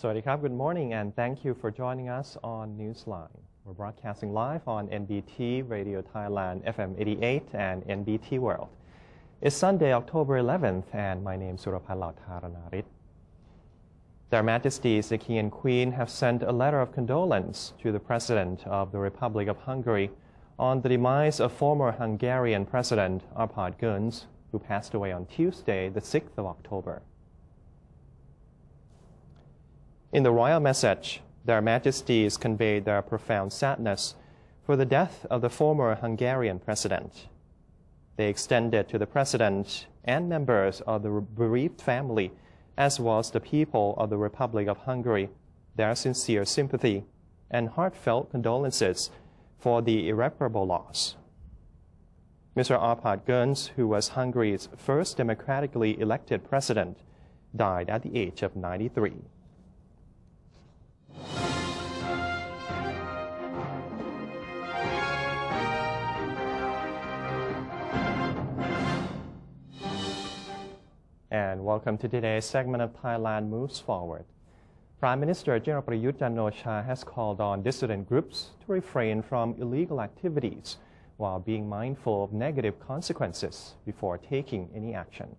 Sawadee good morning, and thank you for joining us on Newsline. We're broadcasting live on NBT Radio Thailand FM 88 and NBT World. It's Sunday, October 11th, and my name is Suraphat Tharanarit. Their Majesties, the King and Queen, have sent a letter of condolence to the President of the Republic of Hungary on the demise of former Hungarian President Arpad Güns, who passed away on Tuesday, the 6th of October. In the royal message, their Majesties conveyed their profound sadness for the death of the former Hungarian president. They extended to the President and members of the bereaved family, as well as the people of the Republic of Hungary, their sincere sympathy and heartfelt condolences for the irreparable loss. Mr. Arpad Güns, who was Hungary's first democratically elected president, died at the age of 93. And welcome to today's segment of Thailand Moves Forward. Prime Minister General Prayut Chan-o-cha has called on dissident groups to refrain from illegal activities while being mindful of negative consequences before taking any action.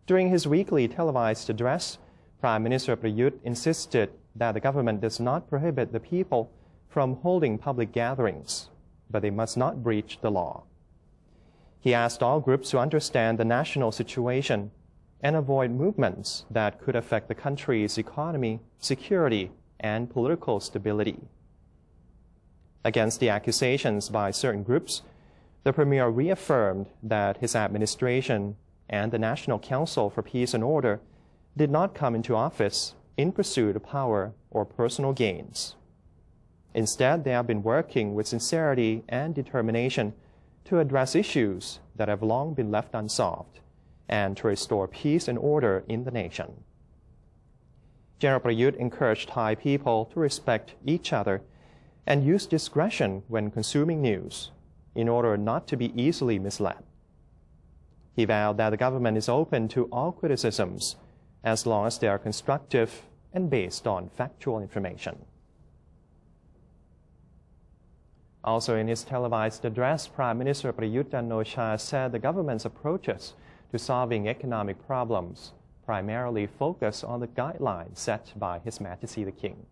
During his weekly televised address, Prime Minister Prayut insisted that the government does not prohibit the people from holding public gatherings, but they must not breach the law. He asked all groups to understand the national situation and avoid movements that could affect the country's economy, security, and political stability. Against the accusations by certain groups, the Premier reaffirmed that his administration and the National Council for Peace and Order did not come into office in pursuit of power or personal gains. Instead, they have been working with sincerity and determination to address issues that have long been left unsolved and to restore peace and order in the nation. General Prayut encouraged Thai people to respect each other and use discretion when consuming news in order not to be easily misled. He vowed that the government is open to all criticisms as long as they are constructive and based on factual information. Also in his televised address, Prime Minister Prayut Chan-o-cha said the government's approaches to solving economic problems primarily focus on the guidelines set by His Majesty the King.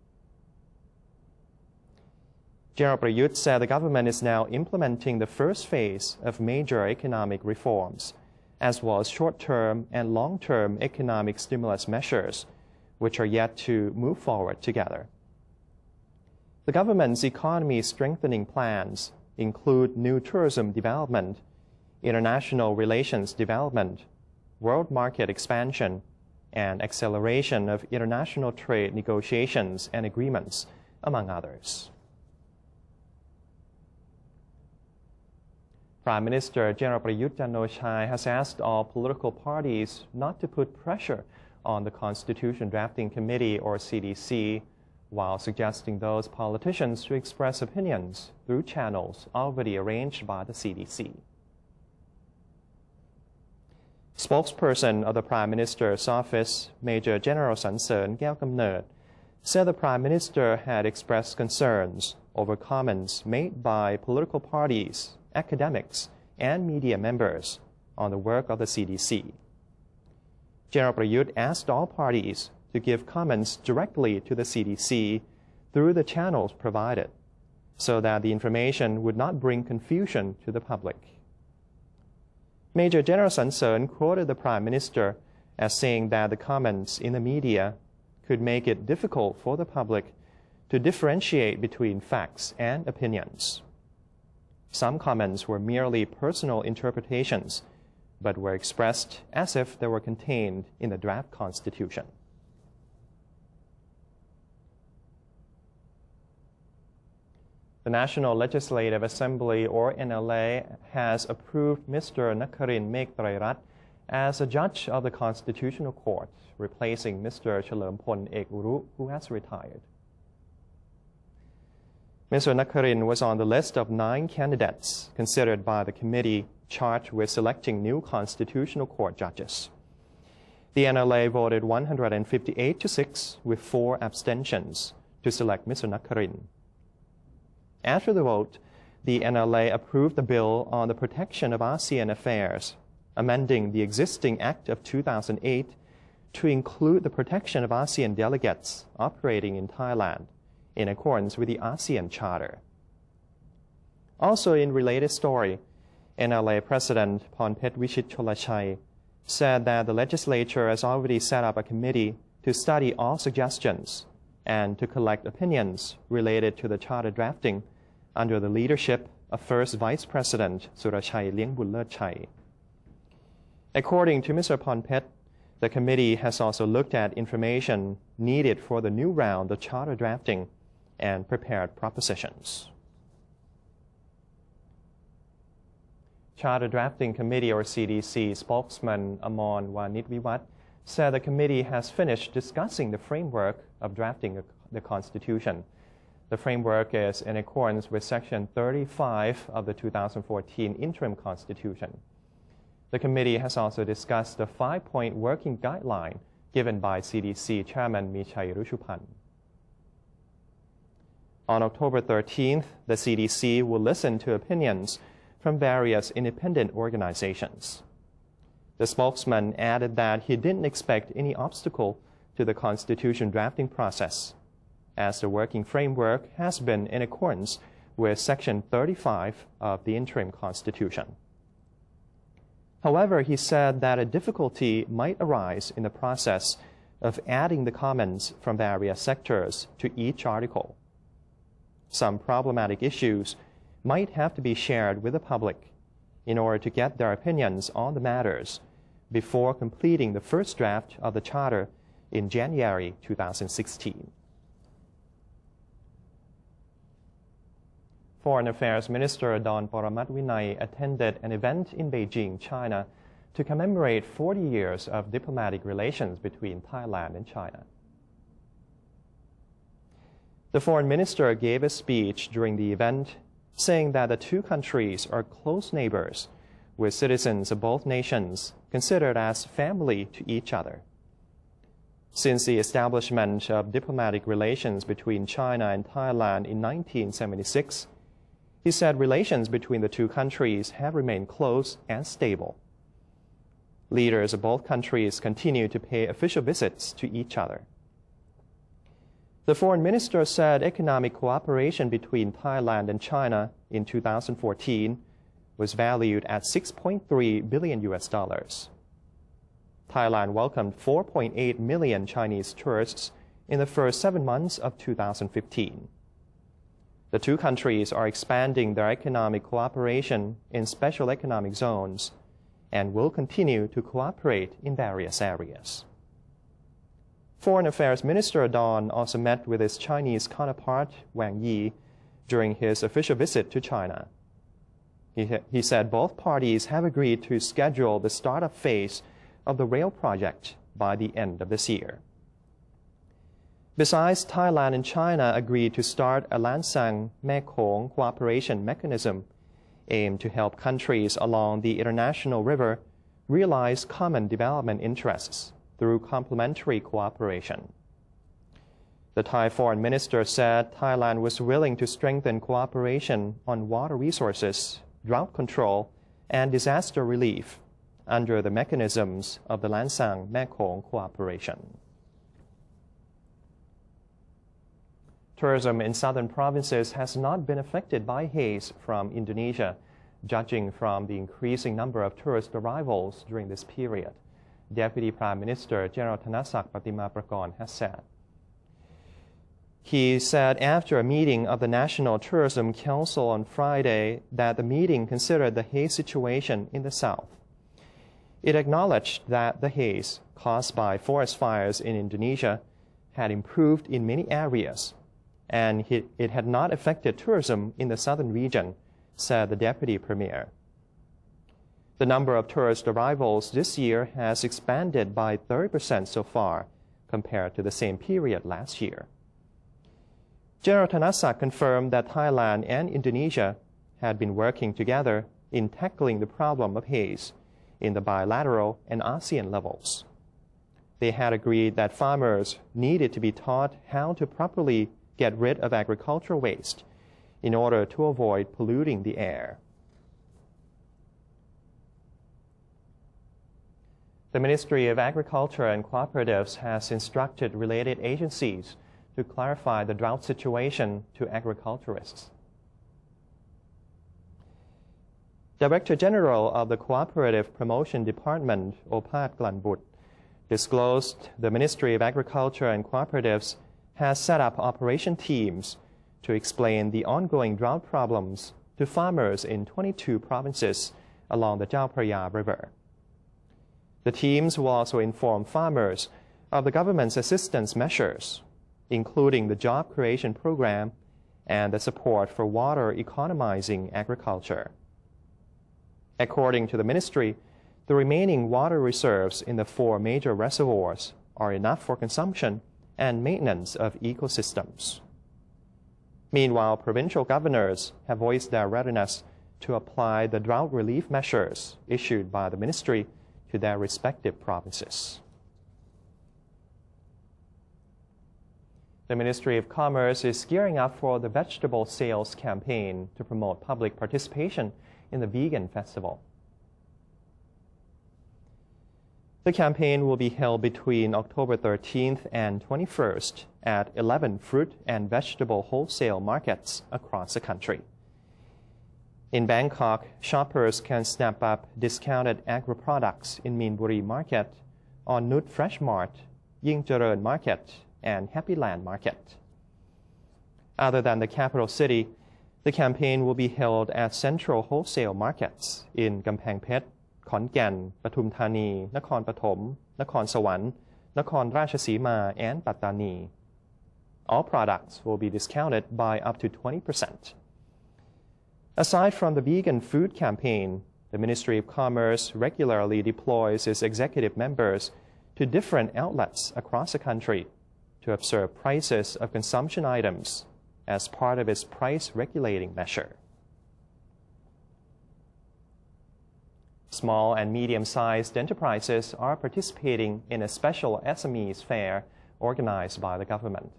General Prayut said the government is now implementing the first phase of major economic reforms, as well as short-term and long-term economic stimulus measures, which are yet to move forward together. The government's economy strengthening plans include new tourism development, international relations development, world market expansion, and acceleration of international trade negotiations and agreements, among others. Prime Minister General Prayut Chan-o-cha has asked all political parties not to put pressure on the Constitution Drafting Committee or CDC, while suggesting those politicians to express opinions through channels already arranged by the CDC. Spokesperson of the Prime Minister's office, Major General Sansern Kaew-Kamnert, said the Prime Minister had expressed concerns over comments made by political parties, academics, and media members on the work of the CDC. General Prayut asked all parties to give comments directly to the CDC through the channels provided, so that the information would not bring confusion to the public. Major General Sansern quoted the Prime Minister as saying that the comments in the media could make it difficult for the public to differentiate between facts and opinions. Some comments were merely personal interpretations, but were expressed as if they were contained in the draft constitution. The National Legislative Assembly, or NLA, has approved Mr. Nakharin Mektrairat as a judge of the Constitutional Court, replacing Mr. Chalermpol Ekuru, who has retired. Mr. Nakharin was on the list of 9 candidates considered by the committee charged with selecting new Constitutional Court judges. The NLA voted 158 to 6 with 4 abstentions to select Mr. Nakarin. After the vote, the NLA approved the bill on the protection of ASEAN affairs, amending the existing Act of 2008 to include the protection of ASEAN delegates operating in Thailand in accordance with the ASEAN Charter. Also in related story, NLA President Pornphet Vichitcholachai said that the legislature has already set up a committee to study all suggestions and to collect opinions related to the charter drafting under the leadership of First Vice President Surachai Liengbunlerchai. According to Mr. Pornphet, the committee has also looked at information needed for the new round of charter drafting and prepared propositions. Charter Drafting Committee, or CDC, spokesman Amon Wanitviwat said the committee has finished discussing the framework of drafting the Constitution. The framework is in accordance with Section 35 of the 2014 Interim Constitution. The committee has also discussed the 5-point working guideline given by CDC Chairman Michai Rushupan. On October 13th, the CDC will listen to opinions from various independent organizations. The spokesman added that he didn't expect any obstacle to the Constitution drafting process, as the working framework has been in accordance with Section 35 of the Interim Constitution. However, he said that a difficulty might arise in the process of adding the comments from various sectors to each article. Some problematic issues might have to be shared with the public in order to get their opinions on the matters before completing the first draft of the Charter in January 2016. Foreign Affairs Minister Don Paramatvinay attended an event in Beijing, China, to commemorate 40 years of diplomatic relations between Thailand and China. The foreign minister gave a speech during the event saying that the two countries are close neighbors, with citizens of both nations considered as family to each other. Since the establishment of diplomatic relations between China and Thailand in 1976, he said relations between the two countries have remained close and stable. Leaders of both countries continue to pay official visits to each other. The foreign minister said economic cooperation between Thailand and China in 2014 was valued at $6.3 billion. Thailand welcomed 4.8 million Chinese tourists in the first 7 months of 2015. The two countries are expanding their economic cooperation in special economic zones and will continue to cooperate in various areas. Foreign Affairs Minister Don also met with his Chinese counterpart, Wang Yi, during his official visit to China. He said both parties have agreed to schedule the startup phase of the rail project by the end of this year. Besides, Thailand and China agreed to start a Lansang-Mekong cooperation mechanism aimed to help countries along the international river realize common development interests through complementary cooperation. The Thai foreign minister said Thailand was willing to strengthen cooperation on water resources, drought control, and disaster relief under the mechanisms of the Lansang-Mekong cooperation. Tourism in southern provinces has not been affected by haze from Indonesia, judging from the increasing number of tourist arrivals during this period, Deputy Prime Minister General Thanasak Patimaprakon has said. He said after a meeting of the National Tourism Council on Friday that the meeting considered the haze situation in the south. It acknowledged that the haze caused by forest fires in Indonesia had improved in many areas, and it had not affected tourism in the southern region, said the Deputy Premier. The number of tourist arrivals this year has expanded by 30% so far compared to the same period last year. General Thanasak confirmed that Thailand and Indonesia had been working together in tackling the problem of haze in the bilateral and ASEAN levels. They had agreed that farmers needed to be taught how to properly get rid of agricultural waste in order to avoid polluting the air. The Ministry of Agriculture and Cooperatives has instructed related agencies to clarify the drought situation to agriculturists. Director General of the Cooperative Promotion Department, Opat Glanbut, disclosed the Ministry of Agriculture and Cooperatives has set up operation teams to explain the ongoing drought problems to farmers in 22 provinces along the Chao Phraya River. The teams will also inform farmers of the government's assistance measures, including the job creation program and the support for water economizing agriculture. According to the ministry, the remaining water reserves in the 4 major reservoirs are enough for consumption and maintenance of ecosystems. Meanwhile, provincial governors have voiced their readiness to apply the drought relief measures issued by the ministry to their respective provinces. The Ministry of Commerce is gearing up for the vegetable sales campaign to promote public participation in the vegan festival. The campaign will be held between October 13th and 21st at 11 fruit and vegetable wholesale markets across the country. In Bangkok, shoppers can snap up discounted agri-products in Meenburi Market, on Nut Fresh Mart, Ying Chareun Market, and Happy Land Market. Other than the capital city, the campaign will be held at central wholesale markets in Kamphaeng Phet, Khon Kaen, Pathum Thani, Nakhon Pathom, Nakhon Sawan, Nakhon Ratchasima, and Pattani. All products will be discounted by up to 20%. Aside from the vegan food campaign, the Ministry of Commerce regularly deploys its executive members to different outlets across the country to observe prices of consumption items as part of its price regulating measure. Small and medium-sized enterprises are participating in a special SMEs fair organized by the government.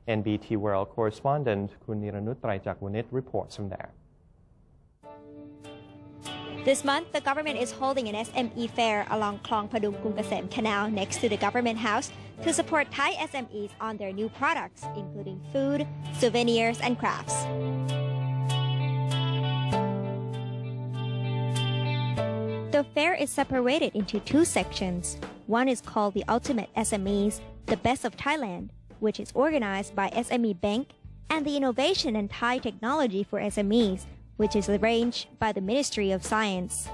NBT World correspondent Kun Niranut Traijakwunit reports from there. This month, the government is holding an SME fair along Klong Padum Kung Kasem Canal next to the government house to support Thai SMEs on their new products, including food, souvenirs, and crafts. The fair is separated into 2 sections. One is called the Ultimate SMEs, the Best of Thailand, which is organized by SME Bank, and the Innovation and Thai Technology for SMEs, which is arranged by the Ministry of Science.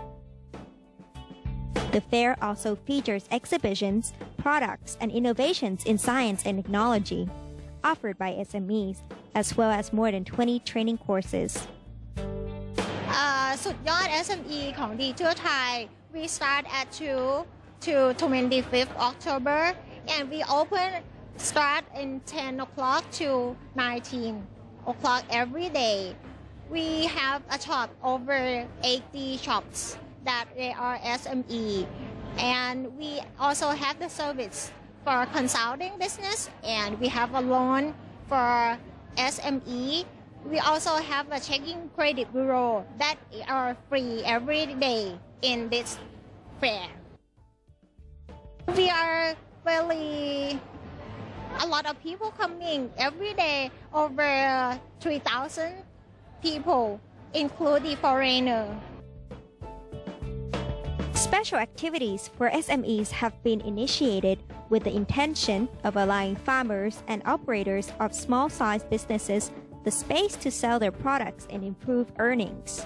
The fair also features exhibitions, products, and innovations in science and technology offered by SMEs, as well as more than 20 training courses. สุดยอด SME ของ Digital Thai we start at 2 to 25th October and we open start in 10 o'clock to 19 o'clock every day. We have a shop over 80 shops that they are SME, and we also have the service for consulting business, and we have a loan for SME. We also have a checking credit bureau that are free every day in this fair. We are really a lot of people coming every day, over 3,000 people, including foreigners. Special activities for SMEs have been initiated with the intention of allowing farmers and operators of small-sized businesses the space to sell their products and improve earnings.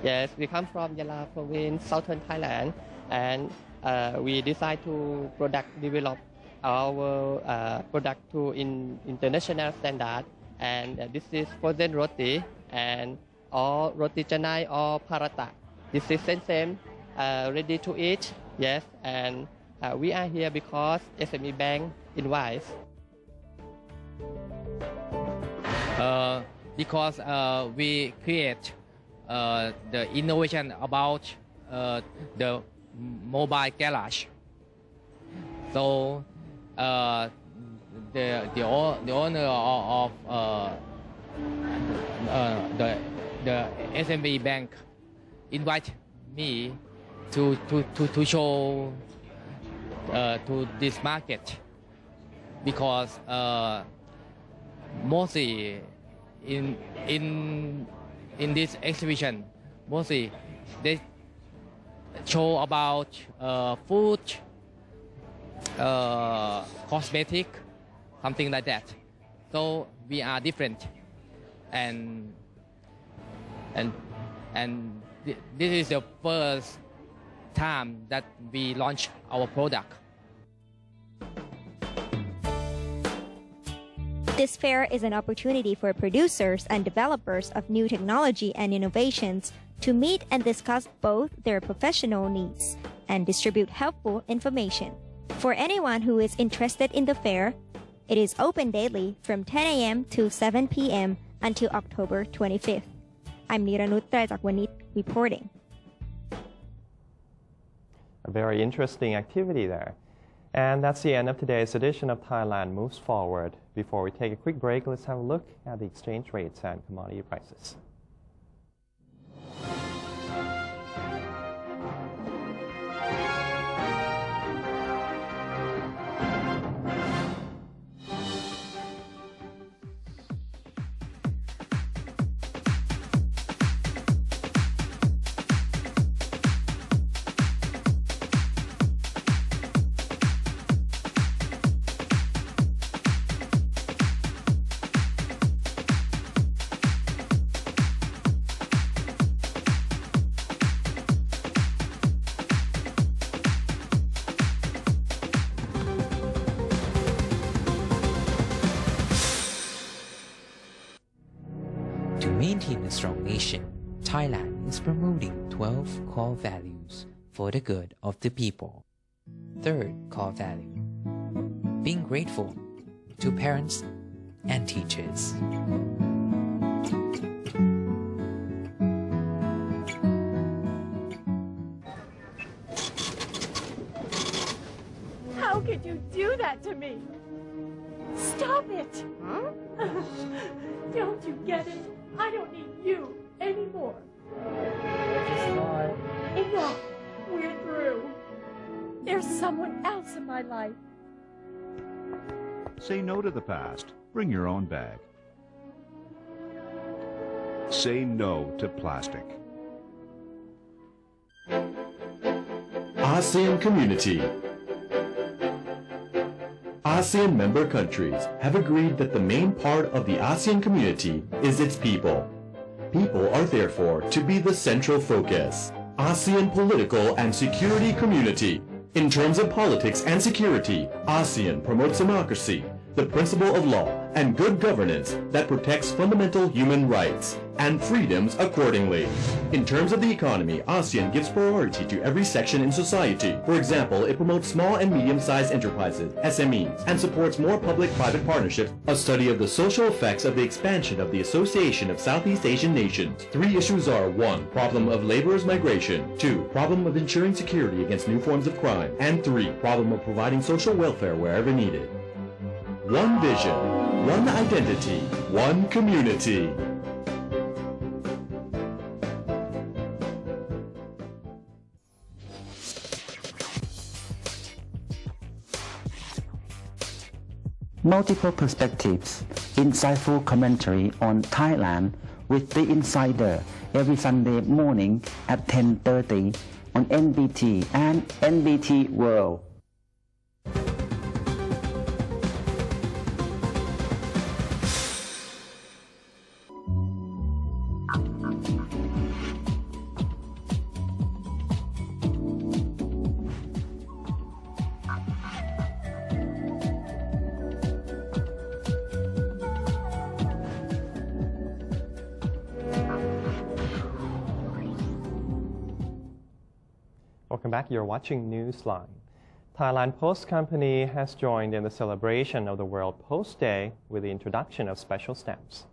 Yes, we come from Yala province, southern Thailand, and we decide to develop our product to international standard. And this is frozen roti and or roti canai or paratha. This is same, ready to eat. Yes, and we are here because SME Bank invites. Because we create the innovation about the mobile garage. So the owner of the SME bank invite me to show to this market, because mostly in this exhibition, mostly they show about food, cosmetic, something like that. So we are different, and this is the first time that we launch our product. This fair is an opportunity for producers and developers of new technology and innovations to meet and discuss both their professional needs and distribute helpful information. For anyone who is interested in the fair, it is open daily from 10 a.m. to 7 p.m. until October 25th. I'm Niranut Traijakwanit reporting. A very interesting activity there. And that's the end of today's edition of Thailand Moves Forward. Before we take a quick break, let's have a look at the exchange rates and commodity prices. To maintain a strong nation, Thailand is promoting 12 core values for the good of the people. Third core value: being grateful to parents and teachers. How could you do that to me? Stop it! Huh? Don't you get it? I don't need you anymore. Enough. We're through. There's someone else in my life. Say no to the past. Bring your own bag. Say no to plastic. ASEAN Community. ASEAN member countries have agreed that the main part of the ASEAN community is its people. People are therefore to be the central focus. ASEAN Political and Security Community. In terms of politics and security, ASEAN promotes democracy, the principle of law, and good governance that protects fundamental human rights and freedoms accordingly. In terms of the economy, ASEAN gives priority to every section in society. For example, it promotes small and medium-sized enterprises, SMEs, and supports more public-private partnerships. A study of the social effects of the expansion of the Association of Southeast Asian Nations. 3 issues are: 1. Problem of laborers' migration. 2. Problem of ensuring security against new forms of crime. And 3. Problem of providing social welfare wherever needed. One vision, one identity, one community. Multiple perspectives, insightful commentary on Thailand with The Insider every Sunday morning at 10:30 on NBT and NBT World. Welcome back. You're watching Newsline. Thailand Post Company has joined in the celebration of the World Post Day with the introduction of special stamps.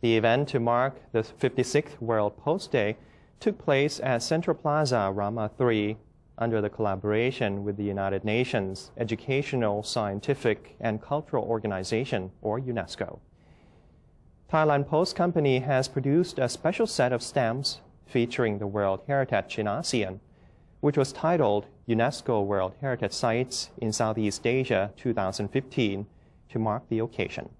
The event to mark the 56th World Post Day took place at Central Plaza, Rama 3, under the collaboration with the United Nations Educational, Scientific and Cultural Organization, or UNESCO. Thailand Post Company has produced a special set of stamps featuring the World Heritage in ASEAN, which was titled UNESCO World Heritage Sites in Southeast Asia 2015 to mark the occasion.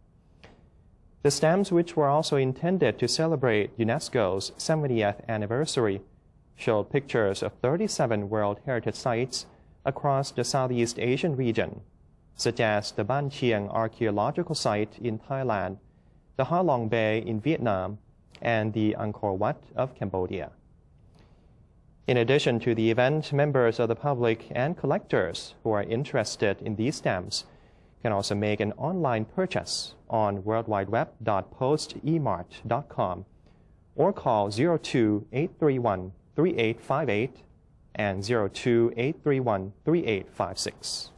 The stamps, which were also intended to celebrate UNESCO's 70th anniversary, showed pictures of 37 World Heritage Sites across the Southeast Asian region, such as the Ban Chiang Archaeological Site in Thailand, the Ha Long Bay in Vietnam, and the Angkor Wat of Cambodia. In addition to the event, members of the public and collectors who are interested in these stamps can also make an online purchase on worldwideweb.postemart.com or call 02-831-3858 and 02-831-3856.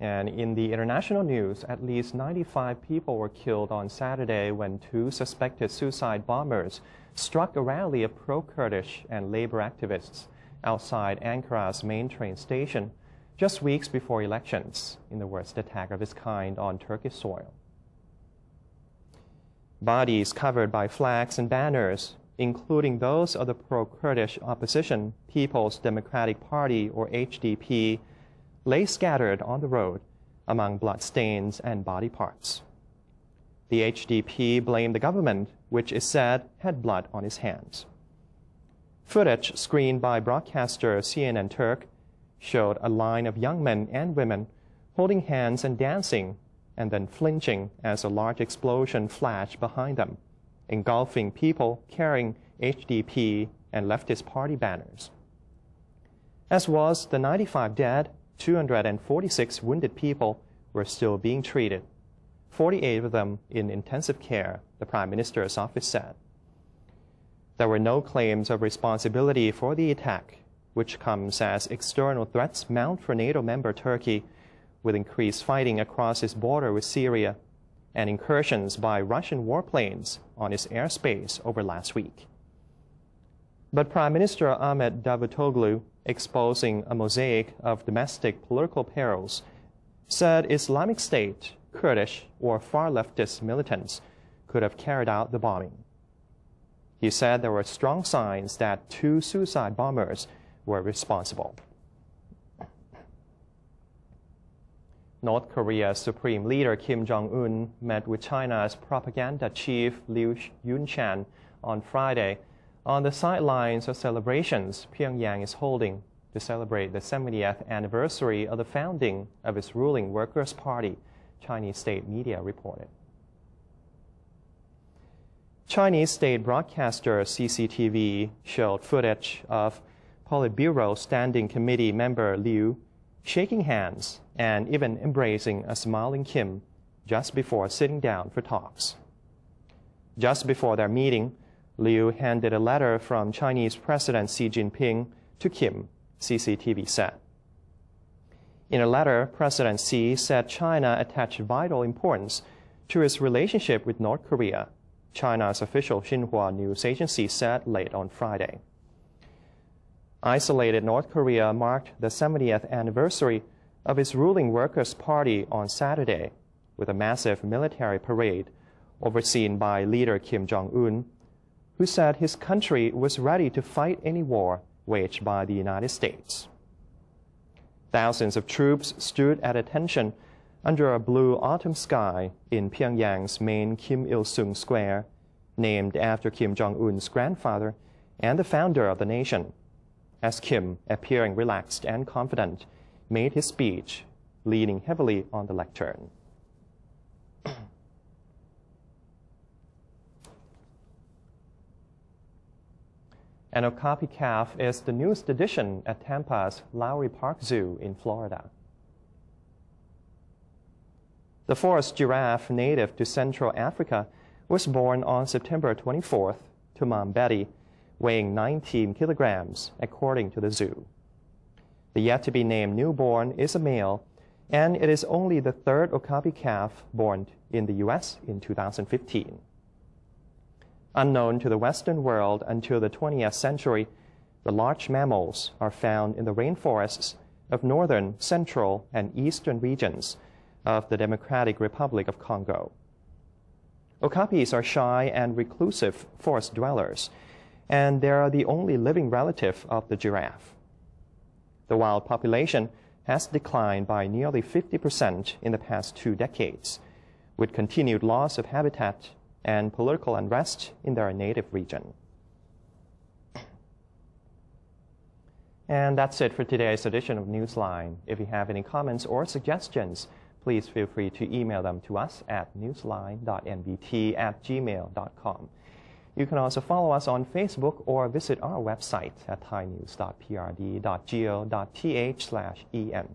And in the international news, at least 95 people were killed on Saturday when two suspected suicide bombers struck a rally of pro-Kurdish and labor activists outside Ankara's main train station just weeks before elections, in the worst attack of its kind on Turkish soil. Bodies covered by flags and banners, including those of the pro-Kurdish opposition People's Democratic Party, or HDP, lay scattered on the road among bloodstains and body parts. The HDP blamed the government, which it said had blood on its hands. Footage screened by broadcaster CNN Turk showed a line of young men and women holding hands and dancing, and then flinching as a large explosion flashed behind them, engulfing people carrying HDP and leftist party banners. As was the 95 dead, 246 wounded people were still being treated, 48 of them in intensive care, the Prime Minister's office said. There were no claims of responsibility for the attack, which comes as external threats mount for NATO member Turkey, with increased fighting across its border with Syria and incursions by Russian warplanes on its airspace over last week. But Prime Minister Ahmet Davutoglu, exposing a mosaic of domestic political perils, said Islamic State, Kurdish, or far leftist militants could have carried out the bombing. He said there were strong signs that two suicide bombers were responsible. North Korea's Supreme Leader Kim Jong-un met with China's propaganda chief Liu Yunshan on Friday on the sidelines of celebrations Pyongyang is holding to celebrate the 70th anniversary of the founding of its ruling Workers' Party, Chinese state media reported. Chinese state broadcaster CCTV showed footage of Politburo Standing Committee member Liu shaking hands and even embracing a smiling Kim just before sitting down for talks. Just before their meeting, Liu handed a letter from Chinese President Xi Jinping to Kim, CCTV said. In a letter, President Xi said China attached vital importance to its relationship with North Korea, China's official Xinhua news agency said late on Friday. Isolated North Korea marked the 70th anniversary of its ruling Workers' Party on Saturday with a massive military parade overseen by leader Kim Jong-un, who said his country was ready to fight any war waged by the United States. Thousands of troops stood at attention under a blue autumn sky in Pyongyang's main Kim Il-sung Square, named after Kim Jong-un's grandfather and the founder of the nation, as Kim, appearing relaxed and confident, made his speech, leaning heavily on the lectern. An okapi calf is the newest addition at Tampa's Lowry Park Zoo in Florida. The forest giraffe, native to Central Africa, was born on September 24th to Mom Betty, weighing 19 kilograms, according to the zoo. The yet-to-be-named newborn is a male and it is only the third okapi calf born in the U.S. in 2015. Unknown to the Western world until the 20th century, the large mammals are found in the rainforests of northern, central, and eastern regions of the Democratic Republic of Congo. Okapis are shy and reclusive forest dwellers, and they are the only living relative of the giraffe. The wild population has declined by nearly 50% in the past 2 decades, with continued loss of habitat and political unrest in their native region. And that's it for today's edition of Newsline. If you have any comments or suggestions, please feel free to email them to us at newsline.nbt@gmail.com. You can also follow us on Facebook or visit our website at thainews.prd.go.th/en.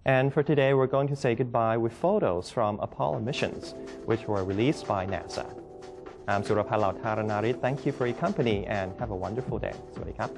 And for today, we're going to say goodbye with photos from Apollo missions, which were released by NASA. I'm Surapalao Tharanarit. Thank you for your company and have a wonderful day. สวัสดีครับ